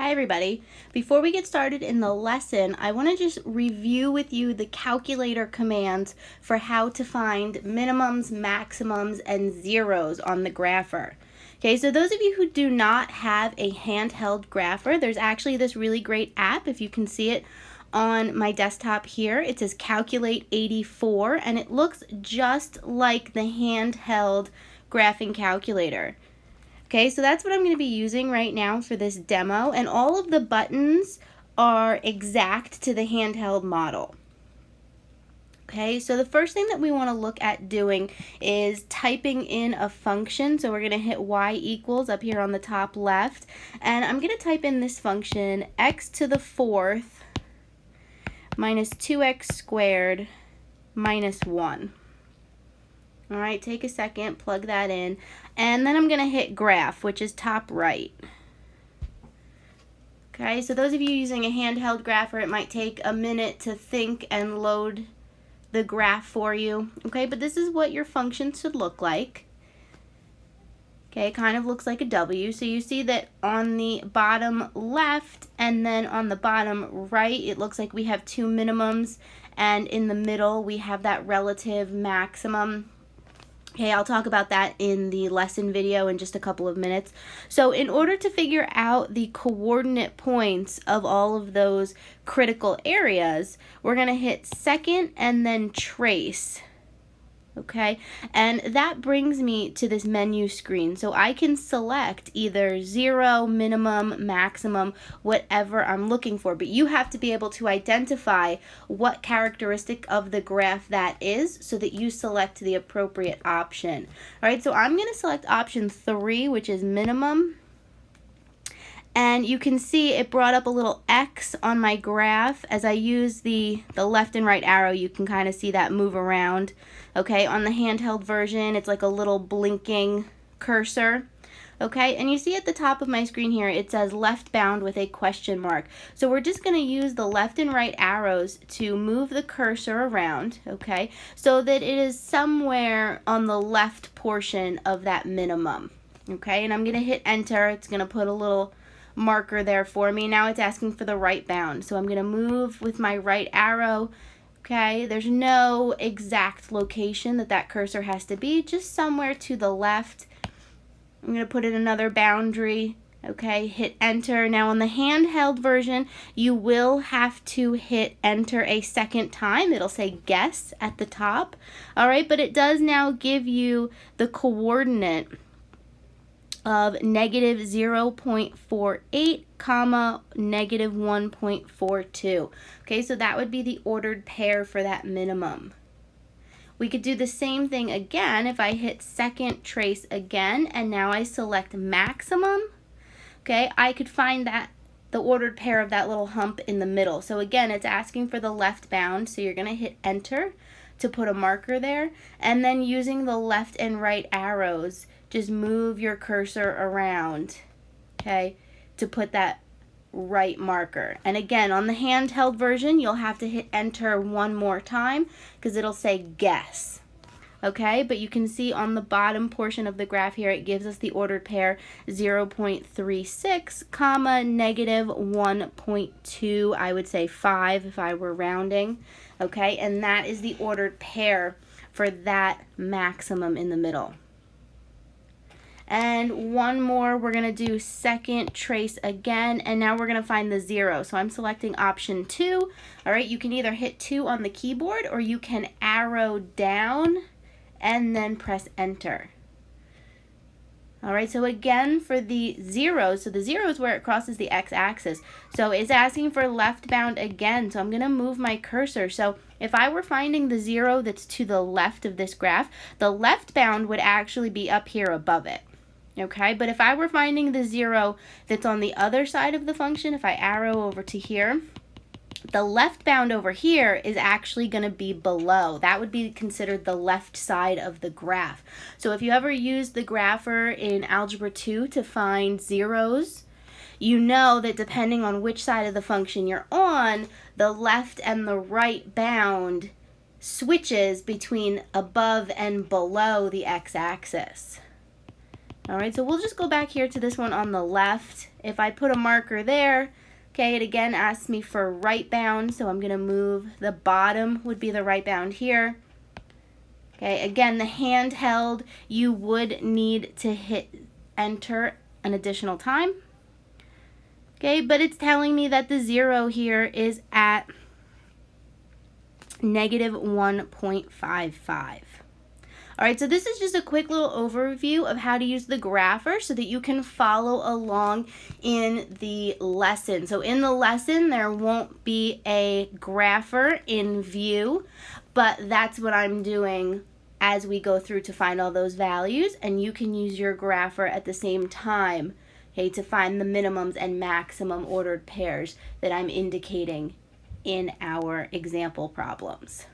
Hi everybody. Before we get started in the lesson, I want to just review with you the calculator commands for how to find minimums, maximums, and zeros on the grapher. Okay, so those of you who do not have a handheld grapher, there's actually this really great app, if you can see it on my desktop here. It says Calculate 84, and it looks just like the handheld graphing calculator. Okay, so that's what I'm going to be using right now for this demo, and all of the buttons are exact to the handheld model. Okay, so the first thing that we want to look at doing is typing in a function. So we're going to hit y equals up here on the top left, and I'm going to type in this function x to the fourth minus 2x squared minus 1. All right, take a second, plug that in, and then I'm going to hit graph, which is top right. Okay, so those of you using a handheld grapher, it might take a minute to think and load the graph for you. Okay, but this is what your function should look like. Okay, it kind of looks like a W. So you see that on the bottom left and then on the bottom right, it looks like we have two minimums, and in the middle we have that relative maximum. Okay, I'll talk about that in the lesson video in just a couple of minutes. So in order to figure out the coordinate points of all of those critical areas, we're going to hit second and then trace. Okay, and that brings me to this menu screen. So I can select either 0, minimum, maximum, whatever I'm looking for, but you have to be able to identify what characteristic of the graph that is so that you select the appropriate option. All right, so I'm going to select option 3, which is minimum. And you can see it brought up a little X on my graph. As I use the left and right arrow, you can kind of see that move around. Okay, on the handheld version, it's like a little blinking cursor. Okay, and you see at the top of my screen here, it says left bound with a question mark. So we're just going to use the left and right arrows to move the cursor around, okay, so that it is somewhere on the left portion of that minimum. Okay, and I'm going to hit enter. It's going to put a little marker there for me. Now it's asking for the right bound. So I'm going to move with my right arrow. Okay, there's no exact location that cursor has to be, just somewhere to the left. I'm going to put in another boundary. Okay, hit enter. Now on the handheld version, you will have to hit enter a second time. It'll say guess at the top. All right, but it does now give you the coordinate of negative 0.48 comma negative 1.42. Okay, so that would be the ordered pair for that minimum. We could do the same thing again if I hit second trace again, and now I select maximum. Okay, I could find that the ordered pair of that little hump in the middle. So again, it's asking for the left bound, so you're going to hit enter to put a marker there, and then using the left and right arrows, just move your cursor around, okay, to put that right marker. And again, on the handheld version, you'll have to hit enter one more time because it'll say guess. Okay, but you can see on the bottom portion of the graph here, it gives us the ordered pair 0.36 comma negative 1.2, I would say 5 if I were rounding. Okay, and that is the ordered pair for that maximum in the middle. And one more, we're going to do second trace again, and now we're going to find the 0. So I'm selecting option 2. All right, you can either hit 2 on the keyboard or you can arrow down and then press enter. All right, so again for the 0, so the 0 is where it crosses the x-axis. So it's asking for left bound again, so I'm going to move my cursor. So if I were finding the 0 that's to the left of this graph, the left bound would actually be up here above it. Okay, but if I were finding the 0 that's on the other side of the function, if I arrow over to here, the left bound over here is actually going to be below. That would be considered the left side of the graph. So if you ever use the grapher in Algebra 2 to find zeros, you know that depending on which side of the function you're on, the left and the right bound switches between above and below the x-axis. All right, so we'll just go back here to this one on the left. If I put a marker there, okay, it again asks me for right bound, so I'm going to move the bottom would be the right bound here. Okay, again, the handheld, you would need to hit enter an additional time. Okay, but it's telling me that the 0 here is at negative 1.55. All right, so this is just a quick little overview of how to use the grapher so that you can follow along in the lesson. So in the lesson, there won't be a grapher in view, but that's what I'm doing as we go through to find all those values, and you can use your grapher at the same time, okay, to find the minimums and maximum ordered pairs that I'm indicating in our example problems.